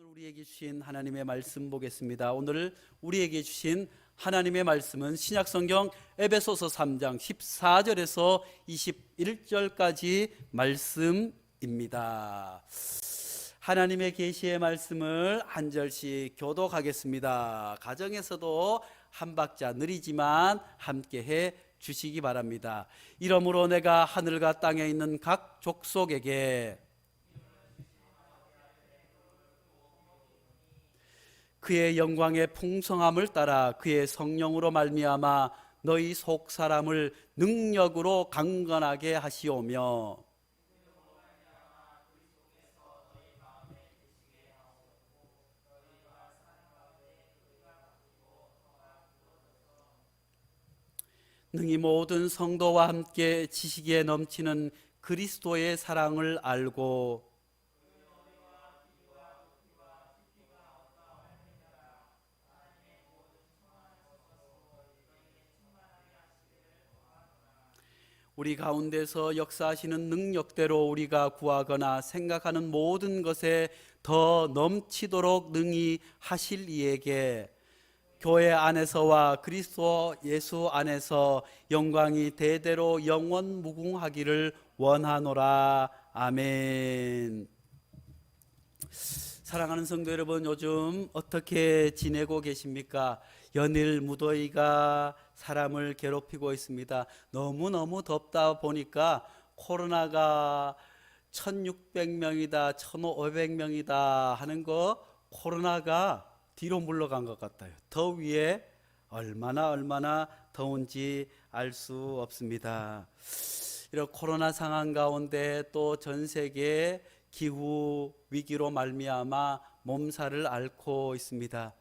오늘 우리에게 주신 하나님의 말씀 보겠습니다. 오늘 우리에게 주신 하나님의 말씀은 신약성경 에베소서 3장 14절에서 21절까지 말씀입니다. 하나님의 계시의 말씀을 한 절씩 교독하겠습니다. 가정에서도 한 박자 느리지만 함께 해 주시기 바랍니다. 이러므로 내가 하늘과 땅에 있는 각 족속에게 그의 영광의 풍성함을 따라 그의 성령으로 말미암아 너희 속 사람을 능력으로 강건하게 하시오며 능히 모든 성도와 함께 지식에 넘치는 그리스도의 사랑을 알고 우리 가운데서 역사하시는 능력대로 우리가 구하거나 생각하는 모든 것에 더 넘치도록 능히 하실 이에게 교회 안에서와 그리스도 예수 안에서 영광이 대대로 영원 무궁하기를 원하노라. 아멘. 사랑하는 성도 여러분, 요즘 어떻게 지내고 계십니까? 연일 무더위가 사람을 괴롭히고 있습니다. 너무너무 덥다 보니까 코로나가 1600명이다 1500명이다 하는 거 코로나가 뒤로 물러간 것 같아요. 더위에 얼마나 더운지 알 수 없습니다. 이런 코로나 상황 가운데 또 전 세계 기후 위기로 말미암아 몸살을 앓고 있습니다.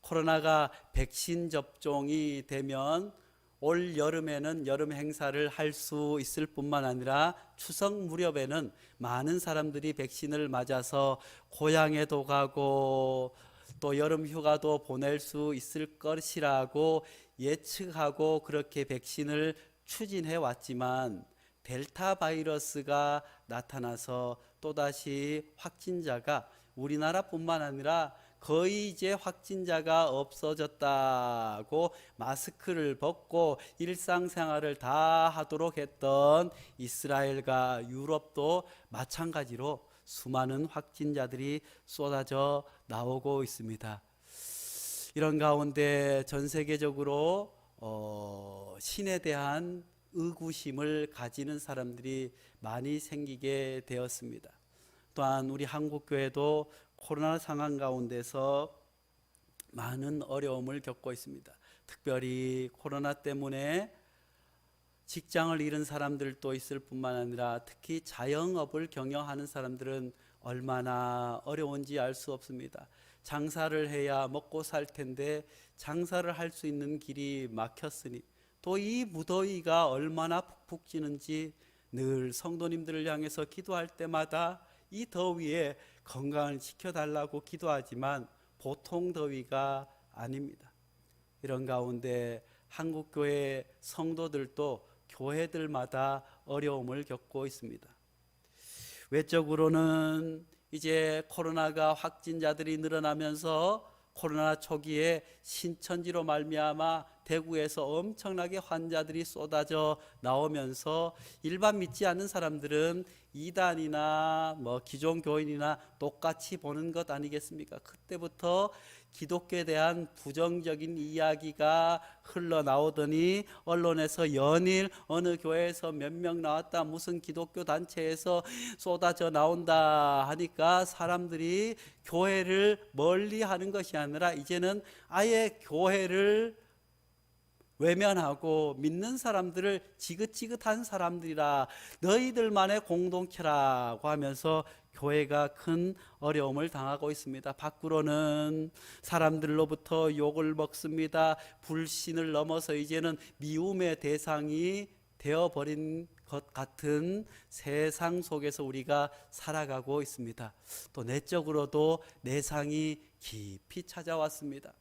코로나가 백신 접종이 되면 올 여름에는 여름 행사를 할 수 있을 뿐만 아니라 추석 무렵에는 많은 사람들이 백신을 맞아서 고향에도 가고 또 여름 휴가도 보낼 수 있을 것이라고 예측하고 그렇게 백신을 추진해 왔지만 델타 바이러스가 나타나서 또다시 확진자가 우리나라뿐만 아니라 거의 이제 확진자가 없어졌다고 마스크를 벗고 일상생활을 다 하도록 했던 이스라엘과 유럽도 마찬가지로 수많은 확진자들이 쏟아져 나오고 있습니다. 이런 가운데 전 세계적으로 신에 대한 의구심을 가지는 사람들이 많이 생기게 되었습니다. 또한 우리 한국교회도 코로나 상황 가운데서 많은 어려움을 겪고 있습니다. 특별히 코로나 때문에 직장을 잃은 사람들도 있을 뿐만 아니라 특히 자영업을 경영하는 사람들은 얼마나 어려운지 알 수 없습니다. 장사를 해야 먹고 살 텐데 장사를 할 수 있는 길이 막혔으니 또 이 무더위가 얼마나 푹푹 찌는지 늘 성도님들을 향해서 기도할 때마다 이 더위에 건강을 지켜달라고 기도하지만 보통 더위가 아닙니다. 이런 가운데 한국교회 성도들도 교회들마다 어려움을 겪고 있습니다. 외적으로는 이제 코로나가 확진자들이 늘어나면서 코로나 초기에 신천지로 말미암아 대구에서 엄청나게 환자들이 쏟아져 나오면서 일반 믿지 않는 사람들은 이단이나 기존 교인이나 똑같이 보는 것 아니겠습니까? 그때부터 기독교에 대한 부정적인 이야기가 흘러나오더니 언론에서 연일 어느 교회에서 몇 명 나왔다, 무슨 기독교 단체에서 쏟아져 나온다 하니까 사람들이 교회를 멀리하는 것이 아니라 이제는 아예 교회를 외면하고 믿는 사람들을 지긋지긋한 사람들이라 너희들만의 공동체라고 하면서 교회가 큰 어려움을 당하고 있습니다. 밖으로는 사람들로부터 욕을 먹습니다. 불신을 넘어서 이제는 미움의 대상이 되어버린 것 같은 세상 속에서 우리가 살아가고 있습니다. 또 내적으로도 내상이 깊이 찾아왔습니다.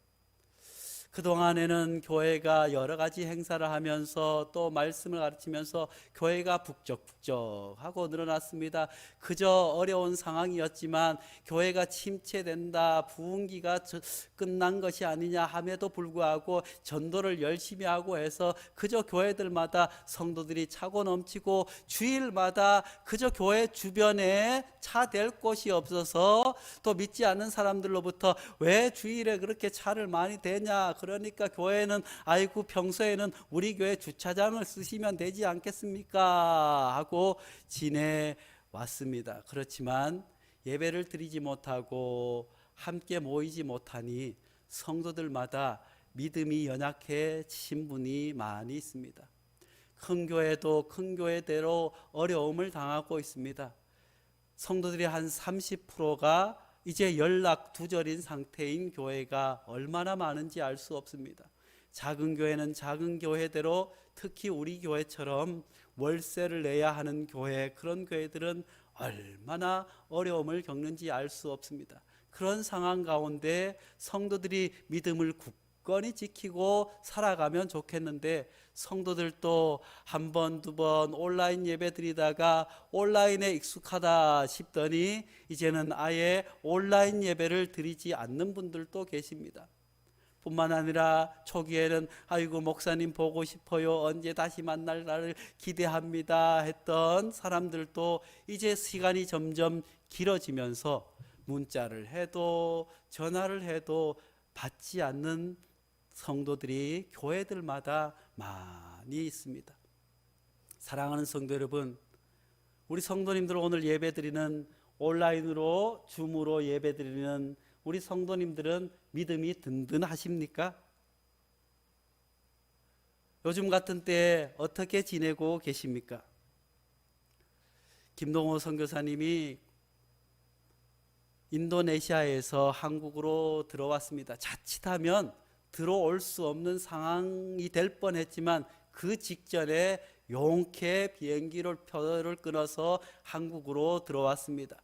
그동안에는 교회가 여러 가지 행사를 하면서 또 말씀을 가르치면서 교회가 북적북적하고 늘어났습니다. 그저 어려운 상황이었지만 교회가 침체된다, 부흥기가 끝난 것이 아니냐 함에도 불구하고 전도를 열심히 하고 해서 그저 교회들마다 성도들이 차고 넘치고 주일마다 그저 교회 주변에 차 댈 곳이 없어서 또 믿지 않는 사람들로부터 왜 주일에 그렇게 차를 많이 대냐, 그러니까 교회는 아이고 평소에는 우리 교회 주차장을 쓰시면 되지 않겠습니까 하고 지내왔습니다. 그렇지만 예배를 드리지 못하고 함께 모이지 못하니 성도들마다 믿음이 연약해진 분이 많이 있습니다. 큰 교회도 큰 교회대로 어려움을 당하고 있습니다. 성도들의 한 30%가 이제 연락 두절인 상태인 교회가 얼마나 많은지 알 수 없습니다. 작은 교회는 작은 교회대로, 특히 우리 교회처럼 월세를 내야 하는 교회, 그런 교회들은 얼마나 어려움을 겪는지 알 수 없습니다. 그런 상황 가운데 성도들이 믿음을 굳건히 지키고 살아가면 좋겠는데, 성도들도 한 번, 두 번 온라인 예배 드리다가 온라인에 익숙하다 싶더니 이제는 아예 온라인 예배를 드리지 않는 분들도 계십니다. 뿐만 아니라 초기에는 아이고 목사님 보고 싶어요, 언제 다시 만날 날을 기대합니다 했던 사람들도 이제 시간이 점점 길어지면서 문자를 해도 전화를 해도 받지 않는 성도들이 교회들마다 많이 있습니다. 사랑하는 성도 여러분, 우리 성도님들 오늘 예배드리는 온라인으로 줌으로 예배드리는 우리 성도님들은 믿음이 든든하십니까? 요즘 같은 때에 어떻게 지내고 계십니까? 김동호 선교사님이 인도네시아에서 한국으로 들어왔습니다. 자칫하면 들어올 수 없는 상황이 될 뻔했지만 그 직전에 용케 비행기를 표를 끊어서 한국으로 들어왔습니다.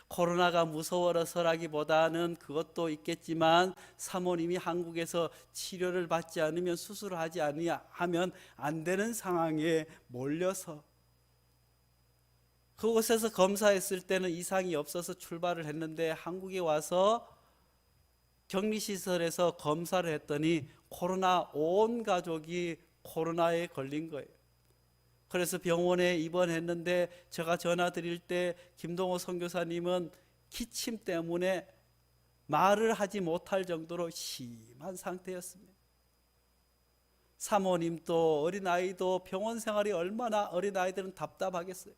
코로나가 무서워서라기보다는 그것도 있겠지만 사모님이 한국에서 치료를 받지 않으면 수술을 하지 않으면 안 되는 상황에 몰려서 그곳에서 검사했을 때는 이상이 없어서 출발을 했는데 한국에 와서 격리시설에서 검사를 했더니 온 가족이 코로나에 걸린 거예요. 그래서 병원에 입원했는데 제가 전화 드릴 때 김동호 선교사님은 기침 때문에 말을 하지 못할 정도로 심한 상태였습니다. 사모님도 어린아이도 병원 생활이 얼마나 어린아이들은 답답하겠어요.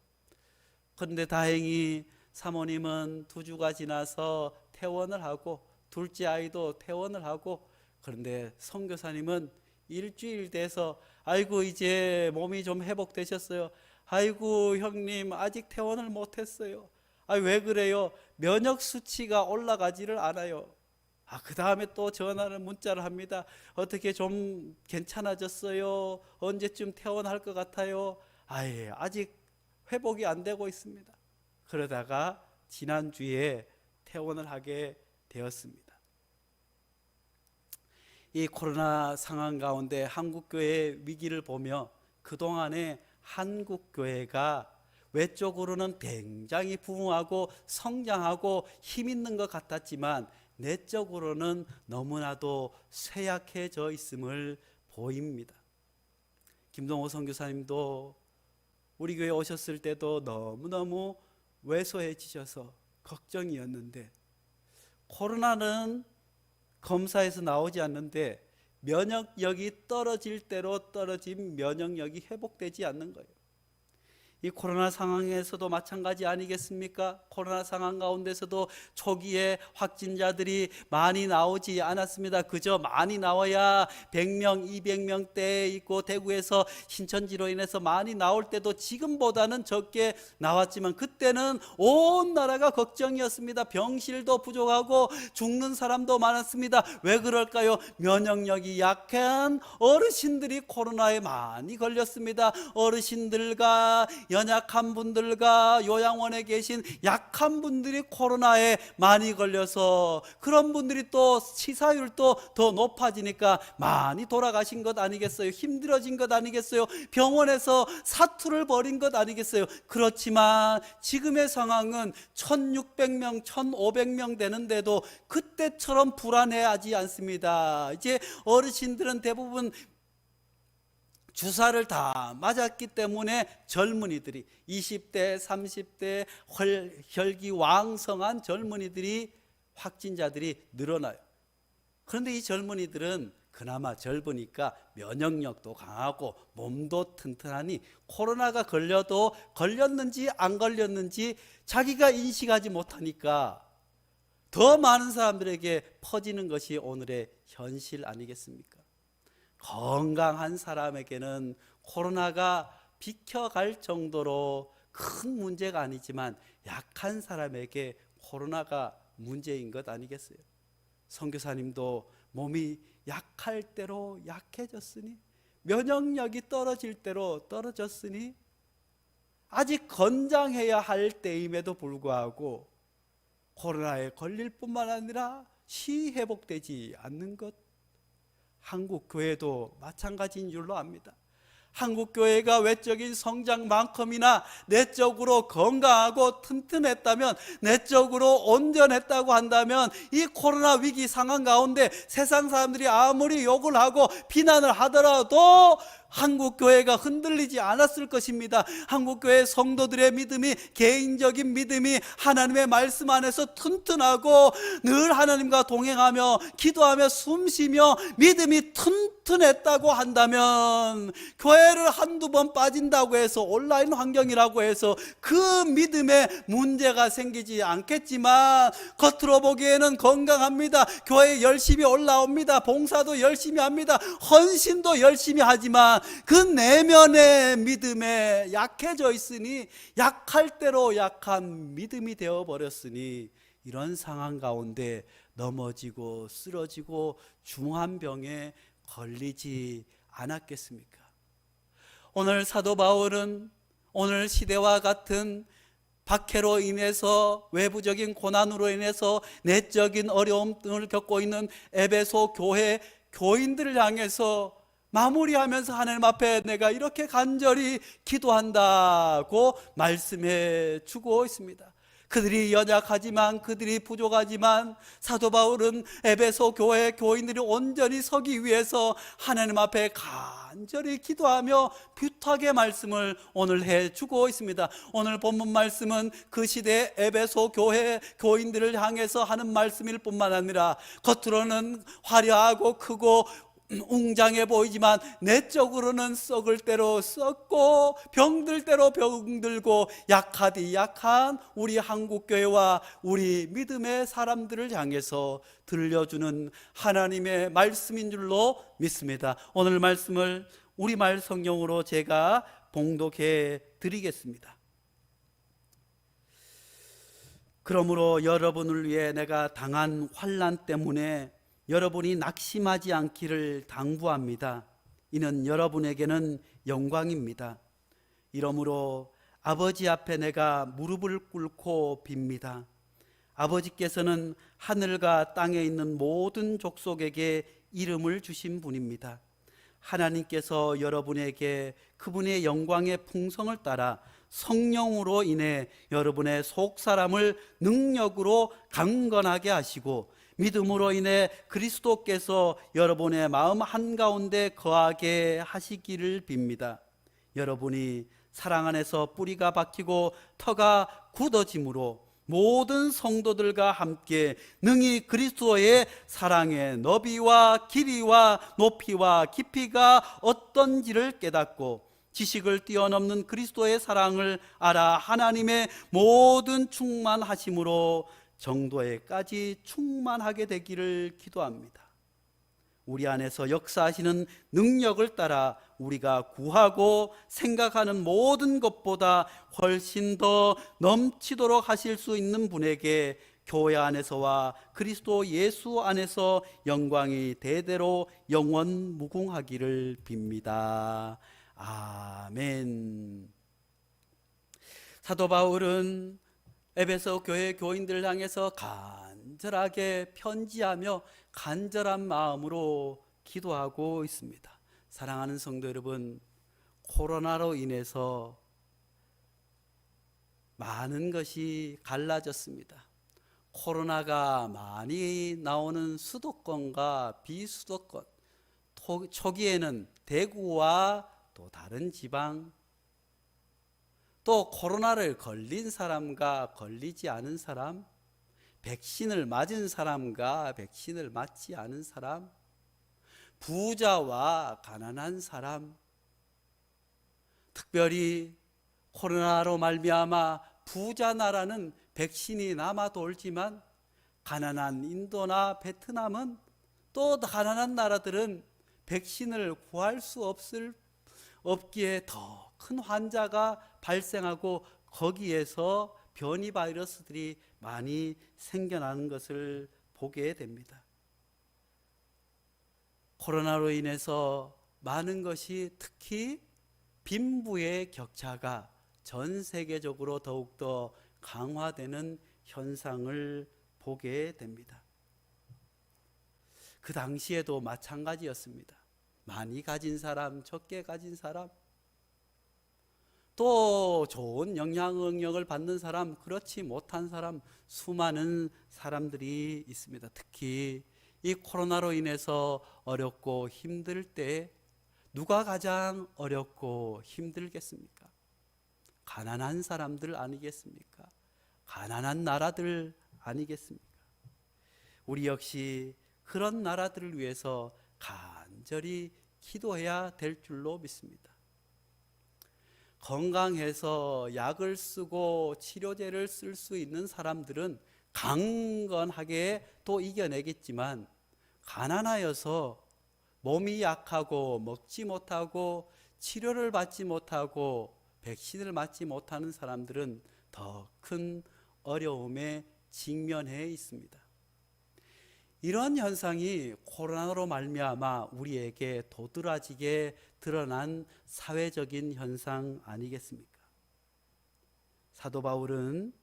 그런데 다행히 사모님은 2주가 지나서 퇴원을 하고 둘째 아이도 퇴원을 하고, 그런데 선교사님은 일주일 돼서 아이고 이제 몸이 좀 회복되셨어요. 아이고 형님 아직 퇴원을 못했어요. 왜 그래요? 면역 수치가 올라가지를 않아요. 그 다음에 또 전화를 문자를 합니다. 어떻게 좀 괜찮아졌어요? 언제쯤 퇴원할 것 같아요? 아직 회복이 안 되고 있습니다. 그러다가 지난주에 퇴원을 하게 되었습니다. 이 코로나 상황 가운데 한국교회의 위기를 보며 그동안에 한국교회가 외적으로는 굉장히 부흥하고 성장하고 힘 있는 것 같았지만 내적으로는 너무나도 쇠약해져 있음을 보입니다. 김동호 선교사님도 우리 교회 오셨을 때도 너무너무 왜소해지셔서 걱정이었는데, 코로나는 검사에서 나오지 않는데 면역력이 떨어질 대로 떨어진 면역력이 회복되지 않는 거예요. 이 코로나 상황에서도 마찬가지 아니겠습니까? 코로나 상황 가운데서도 초기에 확진자들이 많이 나오지 않았습니다. 그저 많이 나와야 100명, 200명대에 있고 대구에서 신천지로 인해서 많이 나올 때도 지금보다는 적게 나왔지만 그때는 온 나라가 걱정이었습니다. 병실도 부족하고 죽는 사람도 많았습니다. 왜 그럴까요? 면역력이 약한 어르신들이 코로나에 많이 걸렸습니다. 어르신들과 연약한 분들과 요양원에 계신 약한 분들이 코로나에 많이 걸려서 그런 분들이 또 치사율도 더 높아지니까 많이 돌아가신 것 아니겠어요? 힘들어진 것 아니겠어요? 병원에서 사투를 벌인 것 아니겠어요? 그렇지만 지금의 상황은 1600명, 1500명 되는데도 그때처럼 불안해하지 않습니다. 이제 어르신들은 대부분 주사를 다 맞았기 때문에 젊은이들이 20대, 30대 혈기왕성한 젊은이들이 확진자들이 늘어나요. 그런데 이 젊은이들은 그나마 젊으니까 면역력도 강하고 몸도 튼튼하니 코로나가 걸려도 걸렸는지 안 걸렸는지 자기가 인식하지 못하니까 더 많은 사람들에게 퍼지는 것이 오늘의 현실 아니겠습니까? 건강한 사람에게는 코로나가 비켜갈 정도로 큰 문제가 아니지만 약한 사람에게 코로나가 문제인 것 아니겠어요? 선교사님도 몸이 약할 대로 약해졌으니, 면역력이 떨어질 대로 떨어졌으니, 아직 건장해야 할 때임에도 불구하고 코로나에 걸릴 뿐만 아니라 시회복되지 않는 것, 한국 교회도 마찬가지인 줄로 압니다. 한국 교회가 외적인 성장만큼이나 내적으로 건강하고 튼튼했다면, 내적으로 온전했다고 한다면 이 코로나 위기 상황 가운데 세상 사람들이 아무리 욕을 하고 비난을 하더라도 한국 교회가 흔들리지 않았을 것입니다. 한국 교회 성도들의 믿음이, 개인적인 믿음이 하나님의 말씀 안에서 튼튼하고 늘 하나님과 동행하며 기도하며 숨쉬며 믿음이 튼튼했다고 한다면, 교회를 한두 번 빠진다고 해서, 온라인 환경이라고 해서 그 믿음에 문제가 생기지 않겠지만, 겉으로 보기에는 건강합니다. 교회 열심히 올라옵니다. 봉사도 열심히 합니다. 헌신도 열심히 하지만 그 내면의 믿음에 약해져 있으니, 약할 대로 약한 믿음이 되어버렸으니, 이런 상황 가운데 넘어지고 쓰러지고 중한 병에 걸리지 않았겠습니까? 오늘 사도 바울은 오늘 시대와 같은 박해로 인해서, 외부적인 고난으로 인해서 내적인 어려움을 겪고 있는 에베소 교회 교인들을 향해서 마무리하면서 하나님 앞에 내가 이렇게 간절히 기도한다고 말씀해 주고 있습니다. 그들이 연약하지만, 그들이 부족하지만 사도 바울은 에베소 교회 교인들이 온전히 서기 위해서 하나님 앞에 간절히 기도하며 뷰하게 말씀을 오늘 해주고 있습니다. 오늘 본문 말씀은 그 시대 에베소 교회 교인들을 향해서 하는 말씀일 뿐만 아니라, 겉으로는 화려하고 크고 웅장해 보이지만 내적으로는 썩을 대로 썩고 병들 대로 병들고 약하디 약한 우리 한국교회와 우리 믿음의 사람들을 향해서 들려주는 하나님의 말씀인 줄로 믿습니다. 오늘 말씀을 우리말 성경으로 제가 봉독해 드리겠습니다. 그러므로 여러분을 위해 내가 당한 환난 때문에 여러분이 낙심하지 않기를 당부합니다. 이는 여러분에게는 영광입니다. 이러므로 아버지 앞에 내가 무릎을 꿇고 빕니다. 아버지께서는 하늘과 땅에 있는 모든 족속에게 이름을 주신 분입니다. 하나님께서 여러분에게 그분의 영광의 풍성을 따라 성령으로 인해 여러분의 속사람을 능력으로 강건하게 하시고, 믿음으로 인해 그리스도께서 여러분의 마음 한가운데 거하게 하시기를 빕니다. 여러분이 사랑 안에서 뿌리가 박히고 터가 굳어짐으로 모든 성도들과 함께 능히 그리스도의 사랑의 너비와 길이와 높이와 깊이가 어떤지를 깨닫고 지식을 뛰어넘는 그리스도의 사랑을 알아 하나님의 모든 충만하심으로 정도에까지 충만하게 되기를 기도합니다. 우리 안에서 역사하시는 능력을 따라 우리가 구하고 생각하는 모든 것보다 훨씬 더 넘치도록 하실 수 있는 분에게 교회 안에서와 그리스도 예수 안에서 영광이 대대로 영원 무궁하기를 빕니다. 아멘. 사도 바울은 에베소 교회 교인들을 향해서 간절하게 편지하며 간절한 마음으로 기도하고 있습니다. 사랑하는 성도 여러분, 코로나로 인해서 많은 것이 갈라졌습니다. 코로나가 많이 나오는 수도권과 비수도권, 초기에는 대구와 또 다른 지방, 또 코로나를 걸린 사람과 걸리지 않은 사람, 백신을 맞은 사람과 백신을 맞지 않은 사람, 부자와 가난한 사람, 특별히 코로나로 말미암아 부자 나라는 백신이 남아 돌지만 가난한 인도나 베트남은, 또 가난한 나라들은 백신을 구할 수 없기에 더 큰 환자가 발생하고 거기에서 변이 바이러스들이 많이 생겨나는 것을 보게 됩니다. 코로나로 인해서 많은 것이, 특히 빈부의 격차가 전 세계적으로 더욱더 강화되는 현상을 보게 됩니다. 그 당시에도 마찬가지였습니다. 많이 가진 사람, 적게 가진 사람, 또 좋은 영향력을 받는 사람, 그렇지 못한 사람, 수많은 사람들이 있습니다. 특히 이 코로나로 인해서 어렵고 힘들 때 누가 가장 어렵고 힘들겠습니까? 가난한 사람들 아니겠습니까? 가난한 나라들 아니겠습니까? 우리 역시 그런 나라들을 위해서 간절히 기도해야 될 줄로 믿습니다. 건강해서 약을 쓰고 치료제를 쓸 수 있는 사람들은 강건하게 또 이겨내겠지만, 가난하여서 몸이 약하고 먹지 못하고 치료를 받지 못하고 백신을 맞지 못하는 사람들은 더 큰 어려움에 직면해 있습니다. 이런 현상이 코로나로 말미암아 우리에게 도드라지게 드러난 사회적인 현상 아니겠습니까? 사도 바울은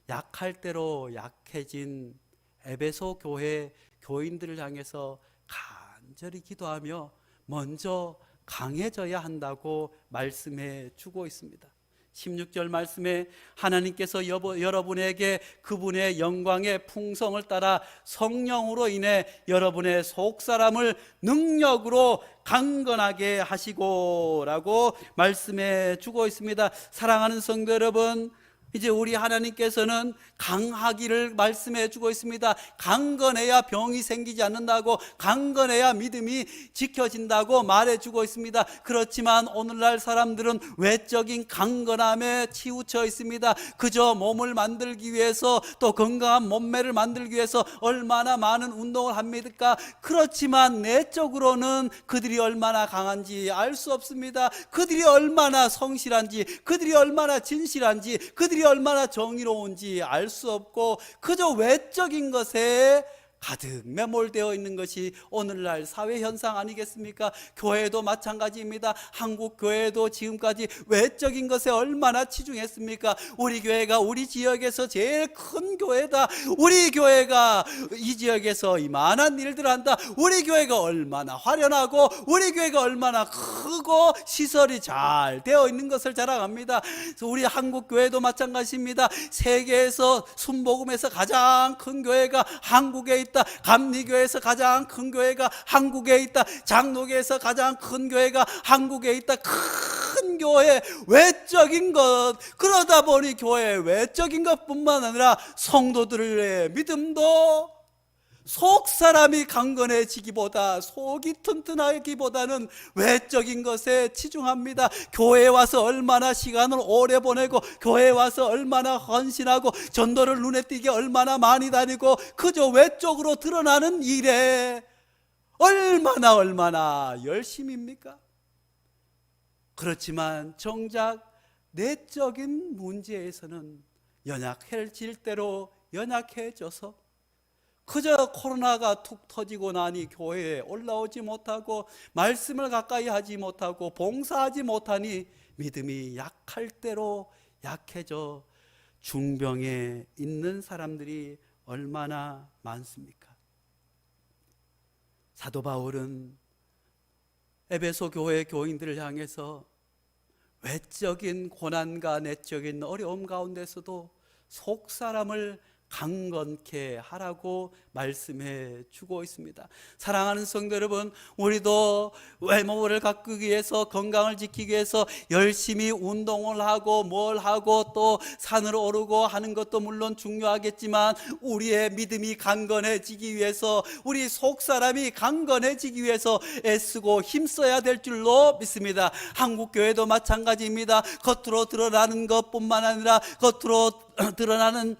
약할 대로 약해진 에베소 교회 교인들을 향해서 간절히 기도하며 먼저 강해져야 한다고 말씀해 주고 있습니다. 16절 말씀에 하나님께서 여러분에게 그분의 영광의 풍성을 따라 성령으로 인해 여러분의 속사람을 능력으로 강건하게 하시고 라고 말씀해 주고 있습니다. 사랑하는 성도 여러분, 이제 우리 하나님께서는 강하기를 말씀해 주고 있습니다. 강건해야 병이 생기지 않는다고, 강건해야 믿음이 지켜진다고 말해 주고 있습니다. 그렇지만 오늘날 사람들은 외적인 강건함에 치우쳐 있습니다. 그저 몸을 만들기 위해서, 또 건강한 몸매를 만들기 위해서 얼마나 많은 운동을 합니까? 그렇지만 내적으로는 그들이 얼마나 강한지 알 수 없습니다. 그들이 얼마나 성실한지, 그들이 얼마나 진실한지, 그들이 얼마나 정의로운지 알 수 없고, 그저 외적인 것에 가득 매몰되어 있는 것이 오늘날 사회 현상 아니겠습니까? 교회도 마찬가지입니다. 한국 교회도 지금까지 외적인 것에 얼마나 치중했습니까? 우리 교회가 우리 지역에서 제일 큰 교회다, 우리 교회가 이 지역에서 이만한 일들을 한다, 우리 교회가 얼마나 화려하고 우리 교회가 얼마나 크고 시설이 잘 되어 있는 것을 자랑합니다. 우리 한국 교회도 마찬가지입니다. 세계에서 순복음에서 가장 큰 교회가 한국에 있다, 감리교회에서 가장 큰 교회가 한국에 있다, 장로교에서 가장 큰 교회가 한국에 있다. 큰 교회, 외적인 것, 그러다 보니 교회 외적인 것뿐만 아니라 성도들의 믿음도 속 사람이 강건해지기보다, 속이 튼튼하기보다는 외적인 것에 치중합니다. 교회에 와서 얼마나 시간을 오래 보내고, 교회에 와서 얼마나 헌신하고, 전도를 눈에 띄게 얼마나 많이 다니고, 그저 외적으로 드러나는 일에 얼마나 열심입니까? 그렇지만 정작 내적인 문제에서는 연약해질 대로 연약해져서 그저 코로나가 툭 터지고 나니 교회에 올라오지 못하고 말씀을 가까이 하지 못하고 봉사하지 못하니 믿음이 약할 대로 약해져 중병에 있는 사람들이 얼마나 많습니까? 사도 바울은 에베소 교회 교인들을 향해서 외적인 고난과 내적인 어려움 가운데서도 속 사람을 강건케 하라고 말씀해 주고 있습니다. 사랑하는 성도 여러분, 우리도 외모를 가꾸기 위해서, 건강을 지키기 위해서 열심히 운동을 하고 뭘 하고 또 산을 오르고 하는 것도 물론 중요하겠지만, 우리의 믿음이 강건해지기 위해서, 우리 속 사람이 강건해지기 위해서 애쓰고 힘써야 될 줄로 믿습니다. 한국 교회도 마찬가지입니다. 겉으로 드러나는 것뿐만 아니라, 겉으로 드러나는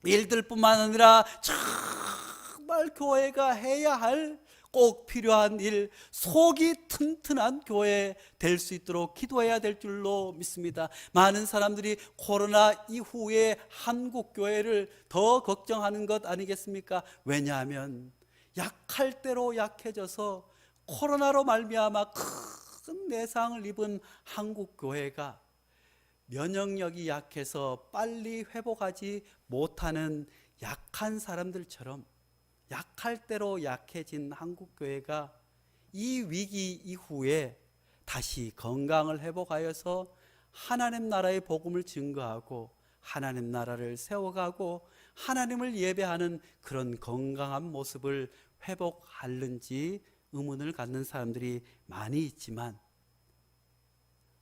일들뿐만 아니라 정말 교회가 해야 할 꼭 필요한 일, 속이 튼튼한 교회 될 수 있도록 기도해야 될 줄로 믿습니다. 많은 사람들이 코로나 이후에 한국 교회를 더 걱정하는 것 아니겠습니까? 왜냐하면 약할 대로 약해져서 코로나로 말미암아 큰 내상을 입은 한국 교회가 면역력이 약해서 빨리 회복하지 못하는 약한 사람들처럼 약할 대로 약해진 한국교회가 이 위기 이후에 다시 건강을 회복하여서 하나님 나라의 복음을 증거하고 하나님 나라를 세워가고 하나님을 예배하는 그런 건강한 모습을 회복하는지 의문을 갖는 사람들이 많이 있지만,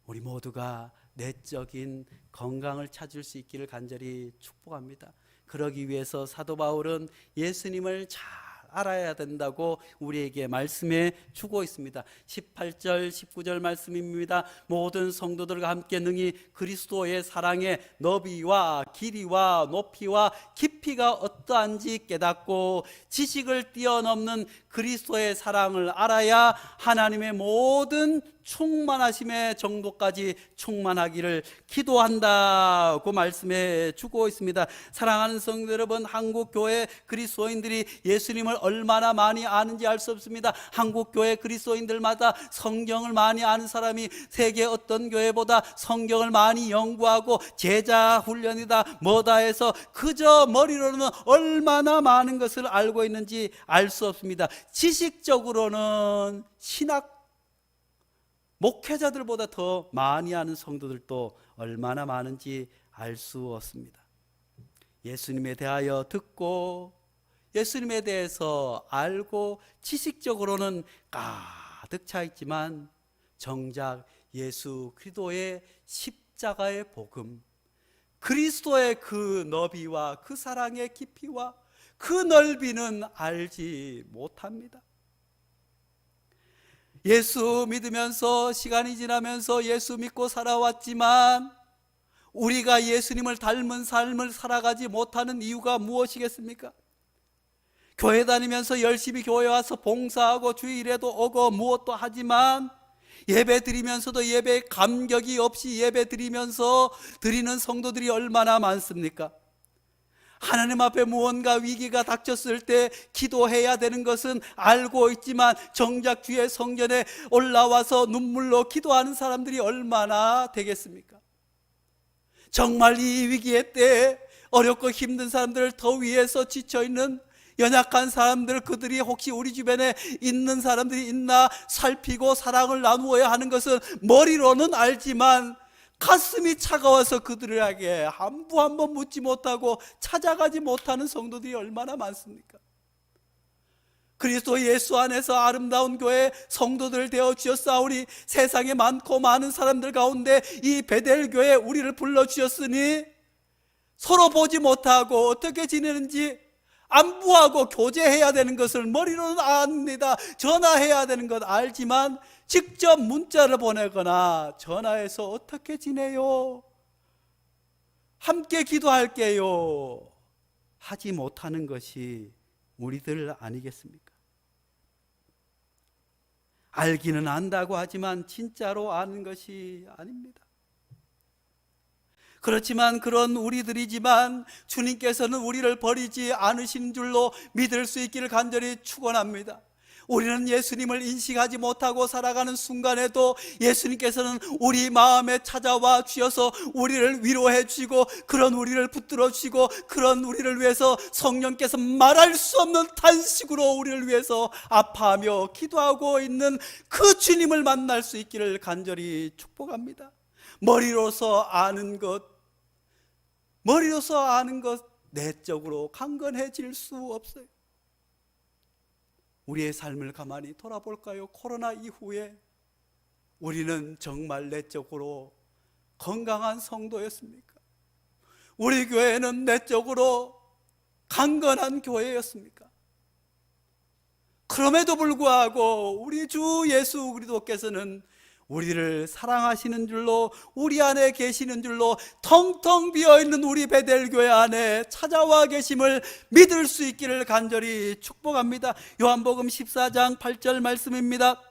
우리 모두가 내적인 건강을 찾을 수 있기를 간절히 축복합니다. 그러기 위해서 사도 바울은 예수님을 잘 알아야 된다고 우리에게 말씀해 주고 있습니다. 18절 19절 말씀입니다. 모든 성도들과 함께 능히 그리스도의 사랑의 너비와 길이와 높이와 깊이가 어떠한지 깨닫고 지식을 뛰어넘는 그리스도의 사랑을 알아야 하나님의 모든 충만하심의 정도까지 충만하기를 기도한다고 말씀해 주고 있습니다. 사랑하는 성도 여러분, 한국교회 그리스도인들이 예수님을 얼마나 많이 아는지 알 수 없습니다. 한국교회 그리스도인들마다 성경을 많이 아는 사람이 세계 어떤 교회보다 성경을 많이 연구하고 제자 훈련이다 뭐다 해서 그저 머리로는 얼마나 많은 것을 알고 있는지 알 수 없습니다. 지식적으로는 신학 목회자들보다 더 많이 아는 성도들도 얼마나 많은지 알 수 없습니다. 예수님에 대하여 듣고 예수님에 대해서 알고 지식적으로는 가득 차 있지만 정작 예수 그리스도의 십자가의 복음, 그리스도의 그 너비와 그 사랑의 깊이와 그 넓이는 알지 못합니다. 예수 믿으면서 시간이 지나면서 예수 믿고 살아왔지만 우리가 예수님을 닮은 삶을 살아가지 못하는 이유가 무엇이겠습니까? 교회 다니면서 열심히 교회 와서 봉사하고 주일에도 오고 무엇도 하지만 예배 드리면서도 예배에 감격이 없이 예배 드리면서 드리는 성도들이 얼마나 많습니까? 하나님 앞에 무언가 위기가 닥쳤을 때 기도해야 되는 것은 알고 있지만 정작 주의 성전에 올라와서 눈물로 기도하는 사람들이 얼마나 되겠습니까? 정말 이 위기의 때에 어렵고 힘든 사람들을 더위에서 지쳐있는 연약한 사람들, 그들이 혹시 우리 주변에 있는 사람들이 있나 살피고 사랑을 나누어야 하는 것은 머리로는 알지만 가슴이 차가워서 그들에게 한부 한번 묻지 못하고 찾아가지 못하는 성도들이 얼마나 많습니까? 그리스도 예수 안에서 아름다운 교회 성도들 되어 주셨사오니 세상에 많고 많은 사람들 가운데 이 베델 교회에 우리를 불러주셨으니 서로 보지 못하고 어떻게 지내는지 안부하고 교제해야 되는 것을 머리로는 압니다. 전화해야 되는 것 알지만 직접 문자를 보내거나 전화해서 어떻게 지내요? 함께 기도할게요 하지 못하는 것이 우리들 아니겠습니까? 알기는 안다고 하지만 진짜로 아는 것이 아닙니다. 그렇지만 그런 우리들이지만 주님께서는 우리를 버리지 않으신 줄로 믿을 수 있기를 간절히 축원합니다. 우리는 예수님을 인식하지 못하고 살아가는 순간에도 예수님께서는 우리 마음에 찾아와 주셔서 우리를 위로해 주시고, 그런 우리를 붙들어 주시고, 그런 우리를 위해서 성령께서 말할 수 없는 탄식으로 우리를 위해서 아파하며 기도하고 있는 그 주님을 만날 수 있기를 간절히 축복합니다. 머리로서 아는 것 내적으로 강건해질 수 없어요. 우리의 삶을 가만히 돌아볼까요? 코로나 이후에 우리는 정말 내적으로 건강한 성도였습니까? 우리 교회는 내적으로 강건한 교회였습니까? 그럼에도 불구하고 우리 주 예수 그리스도께서는 우리를 사랑하시는 줄로, 우리 안에 계시는 줄로, 텅텅 비어있는 우리 베델교회 안에 찾아와 계심을 믿을 수 있기를 간절히 축복합니다. 요한복음 14장 8절 말씀입니다.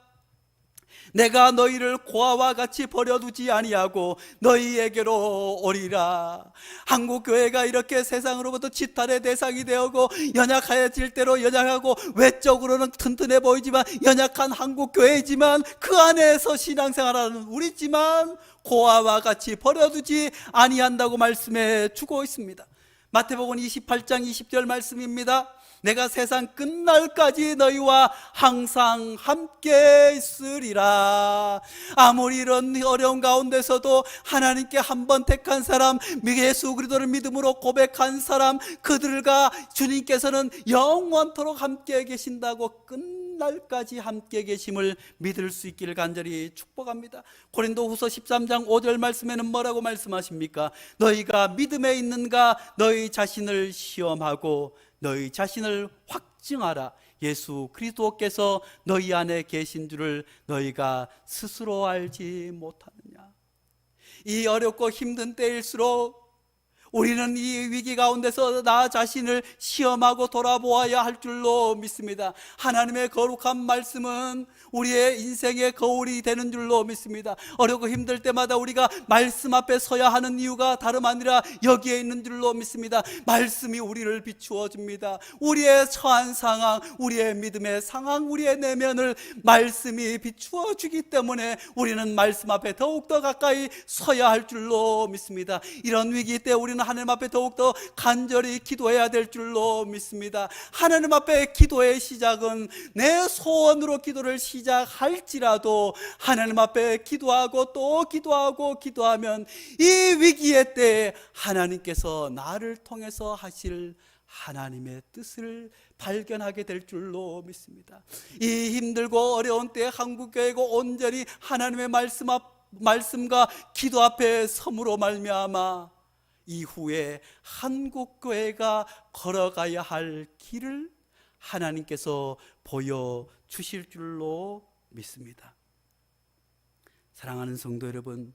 내가 너희를 고아와 같이 버려두지 아니하고 너희에게로 오리라. 한국교회가 이렇게 세상으로부터 지탄의 대상이 되었고, 연약해질 대로 연약하고 외적으로는 튼튼해 보이지만 연약한 한국교회이지만 그 안에서 신앙생활하는 우리지만 고아와 같이 버려두지 아니한다고 말씀해 주고 있습니다. 마태복음 28장 20절 말씀입니다. 내가 세상 끝날까지 너희와 항상 함께 있으리라. 아무리 이런 어려운 가운데서도 하나님께 한 번 택한 사람, 예수 그리스도를 믿음으로 고백한 사람, 그들과 주님께서는 영원토록 함께 계신다고 끝날까지 함께 계심을 믿을 수 있기를 간절히 축복합니다. 고린도후서 13장 5절 말씀에는 뭐라고 말씀하십니까? 너희가 믿음에 있는가 너희 자신을 시험하고 너희 자신을 확증하라. 예수 그리스도께서 너희 안에 계신 줄을 너희가 스스로 알지 못하느냐. 이 어렵고 힘든 때일수록 우리는 이 위기 가운데서 나 자신을 시험하고 돌아보아야 할 줄로 믿습니다. 하나님의 거룩한 말씀은 우리의 인생의 거울이 되는 줄로 믿습니다. 어렵고 힘들 때마다 우리가 말씀 앞에 서야 하는 이유가 다름 아니라 여기에 있는 줄로 믿습니다. 말씀이 우리를 비추어 줍니다. 우리의 처한 상황, 우리의 믿음의 상황, 우리의 내면을 말씀이 비추어 주기 때문에 우리는 말씀 앞에 더욱더 가까이 서야 할 줄로 믿습니다. 이런 위기 때 우리는 하나님 앞에 더욱더 간절히 기도해야 될 줄로 믿습니다. 하나님 앞에 기도의 시작은 내 소원으로 기도를 시작할지라도 하나님 앞에 기도하고 또 기도하면 이 위기의 때에 하나님께서 나를 통해서 하실 하나님의 뜻을 발견하게 될 줄로 믿습니다. 이 힘들고 어려운 때에 한국교회가 온전히 하나님의 말씀과 기도 앞에 섬으로 말미암아 이후에 한국교회가 걸어가야 할 길을 하나님께서 보여주실 줄로 믿습니다. 사랑하는 성도 여러분,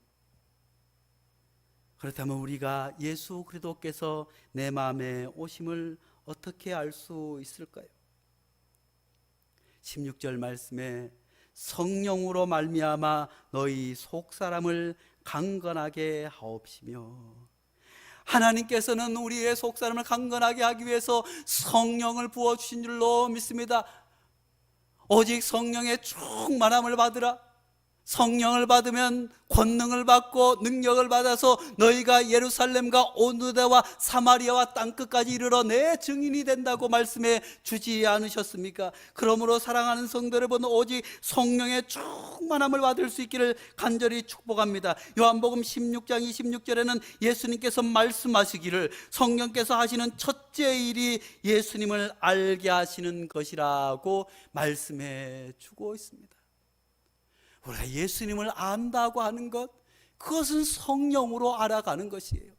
그렇다면 우리가 예수 그리스도께서 내 마음에 오심을 어떻게 알 수 있을까요? 16절 말씀에 성령으로 말미암아 너희 속사람을 강건하게 하옵시며, 하나님께서는 우리의 속사람을 강건하게 하기 위해서 성령을 부어주신 줄로 믿습니다. 오직 성령의 충만함을 받으라. 성령을 받으면 권능을 받고 능력을 받아서 너희가 예루살렘과 온 유다와 사마리아와 땅끝까지 이르러 내 증인이 된다고 말씀해 주지 않으셨습니까? 그러므로 사랑하는 성도 여러분, 오직 성령의 충만함을 받을 수 있기를 간절히 축복합니다. 요한복음 16장 26절에는 예수님께서 말씀하시기를 성령께서 하시는 첫째 일이 예수님을 알게 하시는 것이라고 말씀해 주고 있습니다. 우리가 예수님을 안다고 하는 것, 그것은 성령으로 알아가는 것이에요.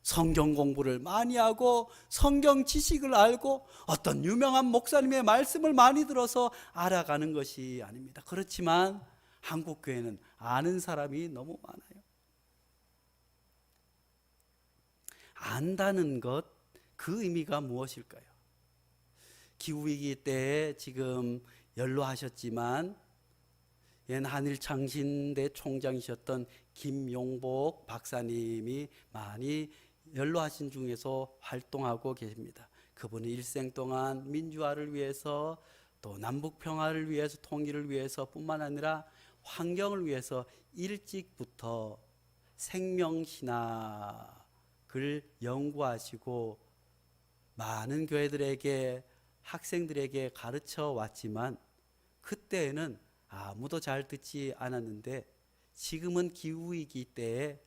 성경 공부를 많이 하고 성경 지식을 알고 어떤 유명한 목사님의 말씀을 많이 들어서 알아가는 것이 아닙니다. 그렇지만 한국교회는 아는 사람이 너무 많아요. 안다는 것, 그 의미가 무엇일까요? 기후위기 때에 지금 연로하셨지만 옛 한일창신대 총장이셨던 김용복 박사님이 많이 연로하신 중에서 활동하고 계십니다. 그분이 일생 동안 민주화를 위해서 또 남북 평화를 위해서, 통일을 위해서 뿐만 아니라 환경을 위해서 일찍부터 생명신학을 연구하시고 많은 교회들에게, 학생들에게 가르쳐 왔지만 그때에는 아무도 잘 듣지 않았는데 지금은 기후위기 때에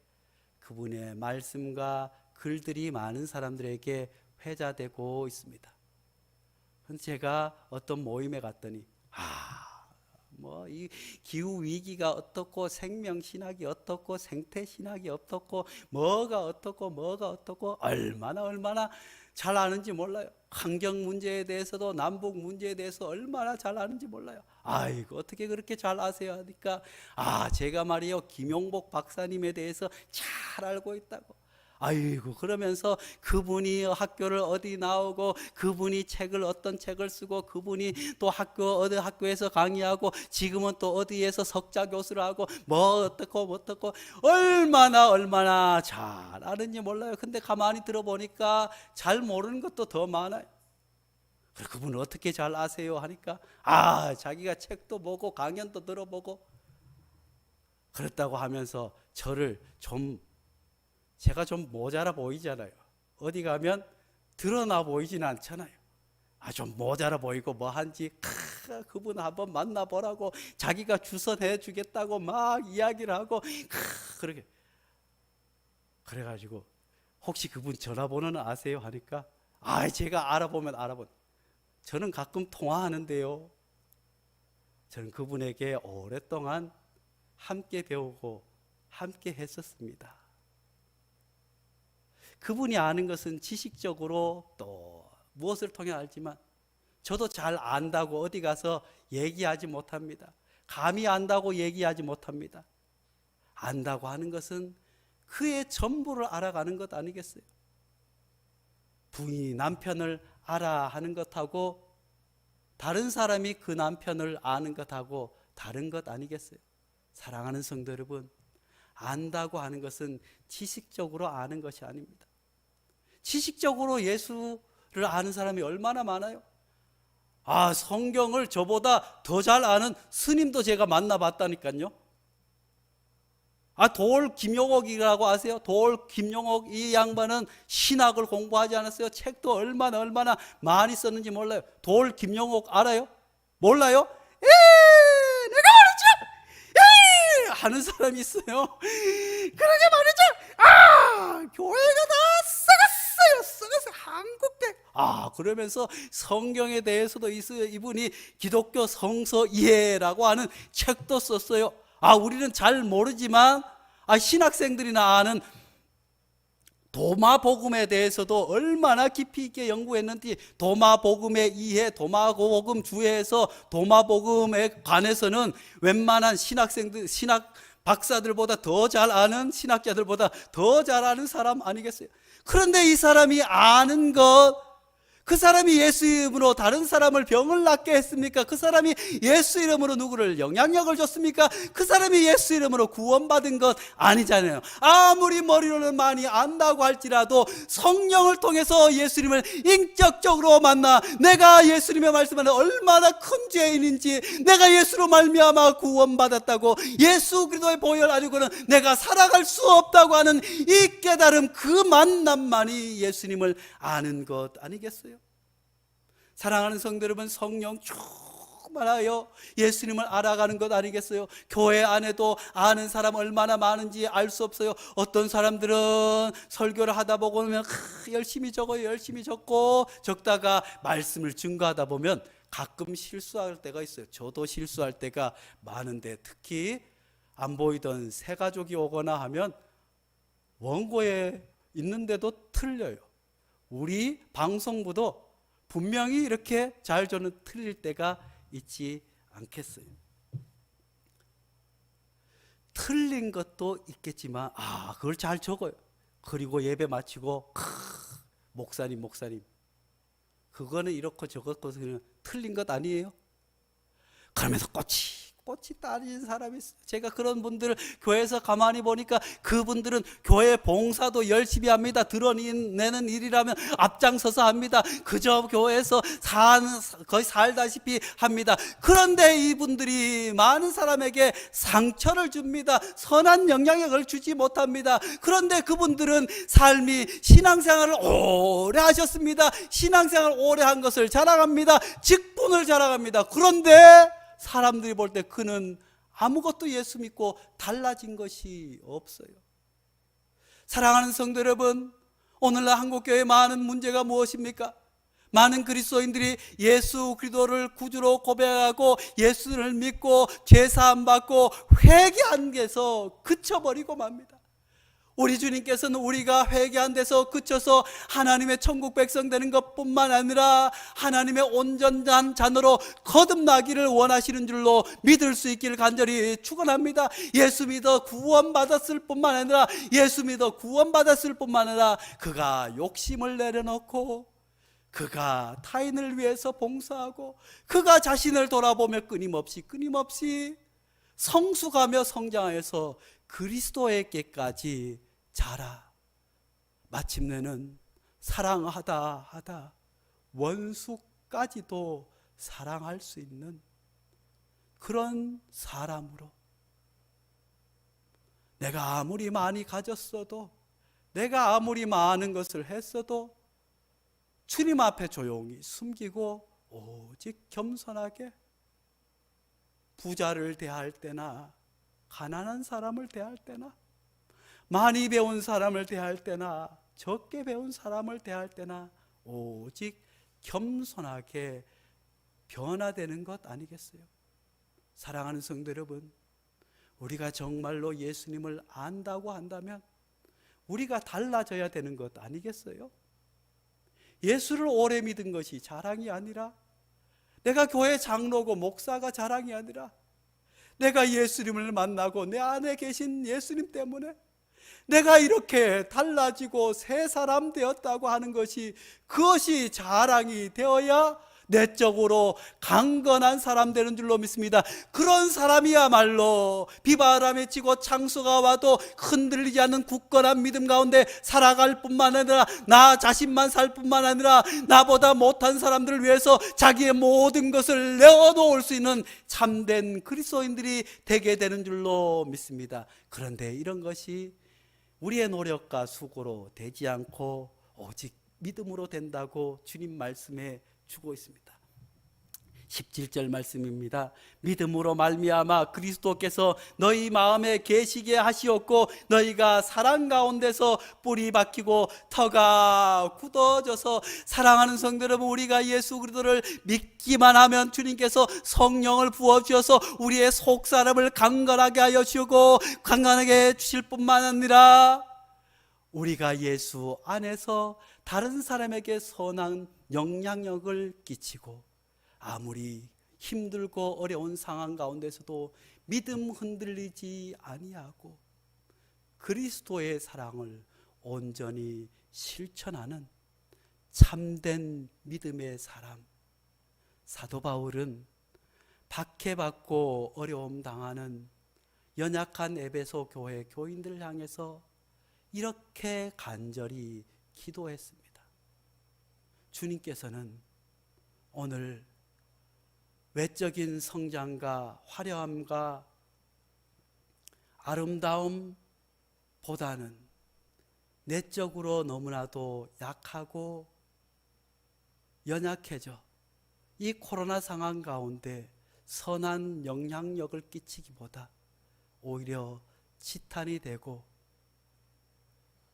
그분의 말씀과 글들이 많은 사람들에게 회자되고 있습니다. 제가 어떤 모임에 갔더니 이 기후 위기가 어떻고 생명신학이 어떻고 생태신학이 어떻고 뭐가 어떻고 얼마나 잘 아는지 몰라요. 환경 문제에 대해서도 남북 문제에 대해서 얼마나 잘 아는지 몰라요. 아이고 어떻게 그렇게 잘 아세요 하니까 제가 말이요 김용복 박사님에 대해서 잘 알고 있다고. 아이고 그러면서 그분이 학교를 어디 나오고 그분이 어떤 책을 쓰고 그분이 또 어디 학교에서 강의하고 지금은 또 어디에서 석자 교수를 하고 뭐 어떻고 얼마나 잘 아는지 몰라요. 근데 가만히 들어보니까 잘 모르는 것도 더 많아요. 그분은 어떻게 잘 아세요 하니까 자기가 책도 보고 강연도 들어보고 그랬다고 하면서 제가 좀 모자라 보이잖아요. 어디 가면 드러나 보이진 않잖아요. 좀 모자라 보이고 뭐 한지 그분 한번 만나보라고 자기가 주선해 주겠다고 막 이야기를 하고 그래가지고 혹시 그분 전화번호는 아세요 하니까 제가 알아보면 저는 가끔 통화하는데요. 저는 그분에게 오랫동안 함께 배우고 함께 했었습니다. 그분이 아는 것은 지식적으로 또 무엇을 통해 알지만 저도 잘 안다고 어디 가서 얘기하지 못합니다. 감히 안다고 얘기하지 못합니다. 안다고 하는 것은 그의 전부를 알아가는 것 아니겠어요? 부인이 남편을 알아 하는 것하고 다른 사람이 그 남편을 아는 것하고 다른 것 아니겠어요? 사랑하는 성도 여러분, 안다고 하는 것은 지식적으로 아는 것이 아닙니다. 지식적으로 예수를 아는 사람이 얼마나 많아요? 성경을 저보다 더 잘 아는 스님도 제가 만나봤다니까요. 도올 김용옥이라고 아세요? 도올 김용옥 이 양반은 신학을 공부하지 않았어요? 책도 얼마나 많이 썼는지 몰라요. 도올 김용옥 알아요? 몰라요? 내가 말이죠! 하는 사람이 있어요. 그러게 말이죠. 교회가 다 썩었어요. 한국대. 그러면서 성경에 대해서도 이분이 기독교 성서 이해라고 하는 책도 썼어요. 우리는 잘 모르지만 신학생들이나 아는 도마복음에 대해서도 얼마나 깊이 있게 연구했는지 도마복음의 이해, 도마복음 주해에서 도마복음에 관해서는 웬만한 신학 박사들보다 더 잘 아는, 신학자들보다 더 잘 아는 사람 아니겠어요? 그런데 이 사람이 아는 것, 그 사람이 예수 이름으로 다른 사람을 병을 낫게 했습니까? 그 사람이 예수 이름으로 누구를 영향력을 줬습니까? 그 사람이 예수 이름으로 구원받은 것 아니잖아요. 아무리 머리로는 많이 안다고 할지라도 성령을 통해서 예수님을 인격적으로 만나 내가 예수님의 말씀을 얼마나 큰 죄인인지, 내가 예수로 말미암아 구원받았다고, 예수 그리스도의 보혈 아니고는 내가 살아갈 수 없다고 하는 이 깨달음, 그 만남만이 예수님을 아는 것 아니겠어요? 사랑하는 성도 여러분, 성령 충만하여 예수님을 알아가는 것 아니겠어요? 교회 안에도 아는 사람 얼마나 많은지 알 수 없어요. 어떤 사람들은 설교를 하다 보면 열심히 적고 적다가 말씀을 증거하다 보면 가끔 실수할 때가 있어요. 저도 실수할 때가 많은데, 특히 안 보이던 새 가족이 오거나 하면 원고에 있는데도 틀려요. 우리 방송부도 분명히 이렇게 잘 저는 틀릴 때가 있지 않겠어요? 틀린 것도 있겠지만 그걸 잘 적어요. 그리고 예배 마치고 목사님 그거는 이렇고 저렇고 틀린 것 아니에요? 그러면서 꽃이 딸린 사람이 있어요. 제가 그런 분들을 교회에서 가만히 보니까 그분들은 교회 봉사도 열심히 합니다. 드러내는 일이라면 앞장서서 합니다. 그저 교회에서 거의 살다시피 합니다. 그런데 이분들이 많은 사람에게 상처를 줍니다. 선한 영향력을 주지 못합니다. 그런데 그분들은 삶이 신앙생활을 오래 하셨습니다. 신앙생활을 오래 한 것을 자랑합니다. 직분을 자랑합니다. 그런데 사람들이 볼 때 그는 아무것도 예수 믿고 달라진 것이 없어요. 사랑하는 성도 여러분, 오늘날 한국교회의 많은 문제가 무엇입니까? 많은 그리스도인들이 예수 그리스도를 구주로 고백하고 예수를 믿고 죄사함 받고 회개한 데서 그쳐버리고 맙니다. 우리 주님께서는 우리가 회개한 데서 그쳐서 하나님의 천국 백성 되는 것뿐만 아니라 하나님의 온전한 자녀로 거듭나기를 원하시는 줄로 믿을 수 있기를 간절히 축원합니다. 예수 믿어 구원받았을 뿐만 아니라 그가 욕심을 내려놓고 그가 타인을 위해서 봉사하고 그가 자신을 돌아보며 끊임없이 성숙하며 성장하여서 그리스도에게까지 자라 마침내는 사랑하다 원수까지도 사랑할 수 있는 그런 사람으로, 내가 아무리 많이 가졌어도, 내가 아무리 많은 것을 했어도 주님 앞에 조용히 숨기고 오직 겸손하게 부자를 대할 때나 가난한 사람을 대할 때나 많이 배운 사람을 대할 때나 적게 배운 사람을 대할 때나 오직 겸손하게 변화되는 것 아니겠어요? 사랑하는 성도 여러분, 우리가 정말로 예수님을 안다고 한다면 우리가 달라져야 되는 것 아니겠어요? 예수를 오래 믿은 것이 자랑이 아니라, 내가 교회 장로고 목사가 자랑이 아니라, 내가 예수님을 만나고 내 안에 계신 예수님 때문에 내가 이렇게 달라지고 새 사람 되었다고 하는 것이, 그것이 자랑이 되어야 내적으로 강건한 사람 되는 줄로 믿습니다. 그런 사람이야말로 비바람에 치고 창수가 와도 흔들리지 않는 굳건한 믿음 가운데 살아갈 뿐만 아니라, 나 자신만 살 뿐만 아니라 나보다 못한 사람들을 위해서 자기의 모든 것을 내어놓을 수 있는 참된 그리스도인들이 되게 되는 줄로 믿습니다. 그런데 이런 것이 우리의 노력과 수고로 되지 않고 오직 믿음으로 된다고 주님 말씀해 주고 있습니다. 17절 말씀입니다. 믿음으로 말미암아 그리스도께서 너희 마음에 계시게 하시었고 너희가 사랑 가운데서 뿌리 박히고 터가 굳어져서, 사랑하는 성도 여러분, 우리가 예수 그리스도를 믿기만 하면 주님께서 성령을 부어주셔서 우리의 속사람을 강건하게 하여 주시고 강건하게 해 주실 뿐만 아니라 우리가 예수 안에서 다른 사람에게 선한 영향력을 끼치고 아무리 힘들고 어려운 상황 가운데서도 믿음 흔들리지 아니하고 그리스도의 사랑을 온전히 실천하는 참된 믿음의 사람. 사도 바울은 박해받고 어려움 당하는 연약한 에베소 교회 교인들을 향해서 이렇게 간절히 기도했습니다. 주님께서는 오늘 외적인 성장과 화려함과 아름다움보다는 내적으로 너무나도 약하고 연약해져 이 코로나 상황 가운데 선한 영향력을 끼치기보다 오히려 치탄이 되고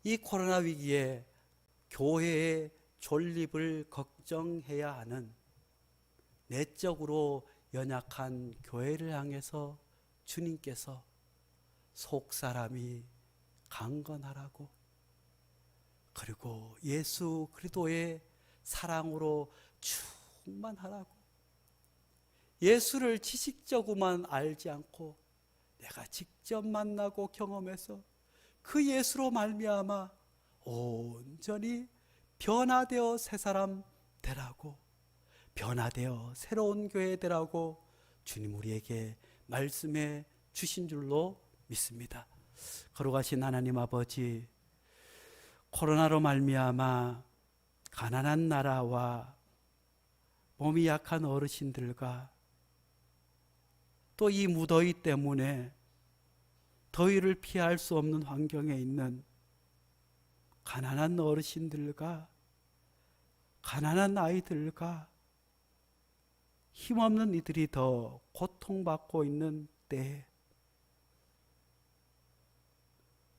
이 코로나 위기에 교회의 존립을 걱정해야 하는 내적으로 연약한 교회를 향해서 주님께서 속사람이 강건하라고, 그리고 예수 그리스도의 사랑으로 충만하라고, 예수를 지식적으로만 알지 않고 내가 직접 만나고 경험해서 그 예수로 말미암아 온전히 변화되어 새 사람 되라고, 변화되어 새로운 교회 되라고 주님 우리에게 말씀해 주신 줄로 믿습니다. 거룩하신 하나님 아버지, 코로나로 말미암아 가난한 나라와 몸이 약한 어르신들과 또 이 무더위 때문에 더위를 피할 수 없는 환경에 있는 가난한 어르신들과 가난한 아이들과 힘없는 이들이 더 고통받고 있는 때에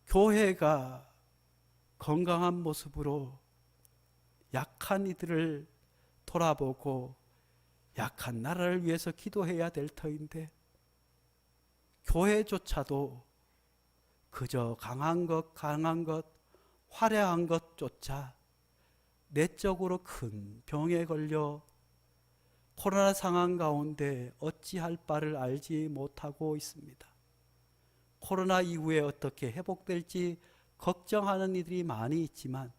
교회가 건강한 모습으로 약한 이들을 돌아보고 약한 나라를 위해서 기도해야 될 터인데 교회조차도 그저 강한 것, 화려한 것조차 내적으로 큰 병에 걸려 코로나 상황 가운데 어찌할 바를 알지 못하고 있습니다. 코로나 이후에 어떻게 회복될지 걱정하는 이들이 많이 있지만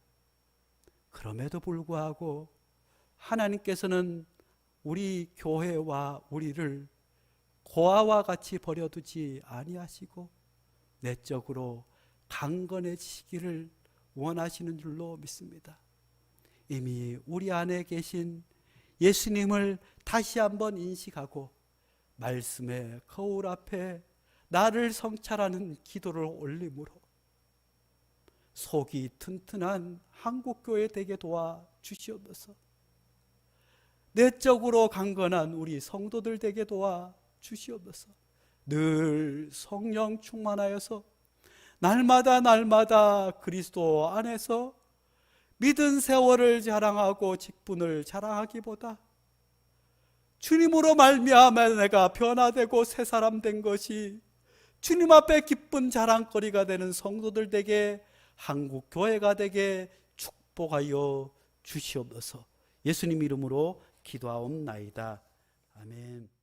그럼에도 불구하고 하나님께서는 우리 교회와 우리를 고아와 같이 버려두지 아니하시고 내적으로 강건해지시기를 원하시는 줄로 믿습니다. 이미 우리 안에 계신 예수님을 다시 한번 인식하고 말씀의 거울 앞에 나를 성찰하는 기도를 올림으로 속이 튼튼한 한국교회 되게 도와 주시옵소서. 내적으로 강건한 우리 성도들 되게 도와 주시옵소서. 늘 성령 충만하여서 날마다 그리스도 안에서 믿은 세월을 자랑하고 직분을 자랑하기보다 주님으로 말미암아 내가 변화되고 새 사람 된 것이 주님 앞에 기쁜 자랑거리가 되는 성도들 되게 한국 교회가 되게 축복하여 주시옵소서. 예수님 이름으로 기도하옵나이다. 아멘.